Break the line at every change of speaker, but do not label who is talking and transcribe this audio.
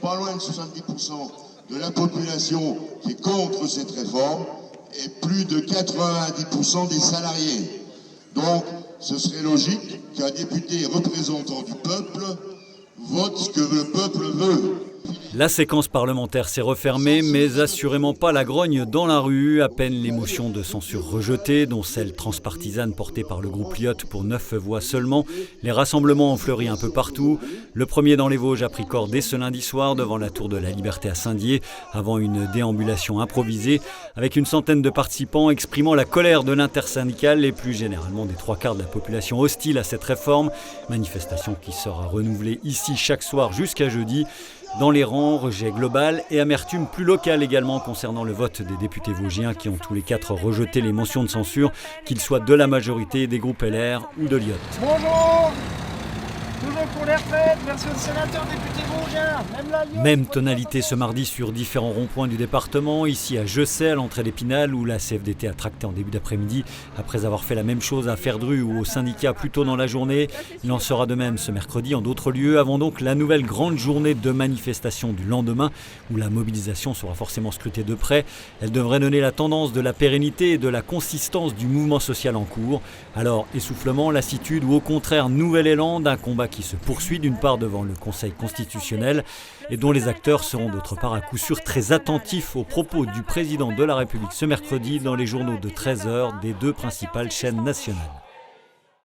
pas loin de 70% de la population qui est contre cette réforme et plus de 90% des salariés. Donc, ce serait logique qu'un député représentant du peuple vote ce que le peuple veut.
La séquence parlementaire s'est refermée, mais assurément pas la grogne dans la rue. À peine les motions de censure rejetées, dont celle transpartisane portée par le groupe Lyotte pour 9 voix seulement. Les rassemblements ont fleuri un peu partout. Le premier dans les Vosges a pris corps dès ce lundi soir devant la Tour de la Liberté à Saint-Dié, avant une déambulation improvisée, avec une centaine de participants exprimant la colère de l'intersyndicale et plus généralement des 3/4 de la population hostile à cette réforme. Manifestation qui sera renouvelée ici chaque soir jusqu'à jeudi. Dans les rangs, rejet global et amertume plus locale également concernant le vote des députés vosgiens qui ont tous les 4 rejeté les motions de censure, qu'ils soient de la majorité, des groupes LR ou de Lyotte.
Bonjour! Toujours pour les retraites, merci aux sénateurs, députés vosgiens, même la Lyotte.
Même tonalité ce mardi sur différents ronds-points du département, ici à Jessé, à l'entrée d'Épinal, où la CFDT a tracté en début d'après-midi, après avoir fait la même chose à Ferdru ou au syndicat plus tôt dans la journée. Il en sera de même ce mercredi en d'autres lieux, avant donc la nouvelle grande journée de manifestation du lendemain, où la mobilisation sera forcément scrutée de près. Elle devrait donner la tendance de la pérennité et de la consistance du mouvement social en cours. Alors, essoufflement, lassitude ou au contraire nouvel élan d'un combat qui se poursuit d'une part devant le Conseil constitutionnel et dont les acteurs seront d'autre part à coup sûr très attentifs aux propos du président de la République ce mercredi dans les journaux de 13h des 2 principales chaînes nationales.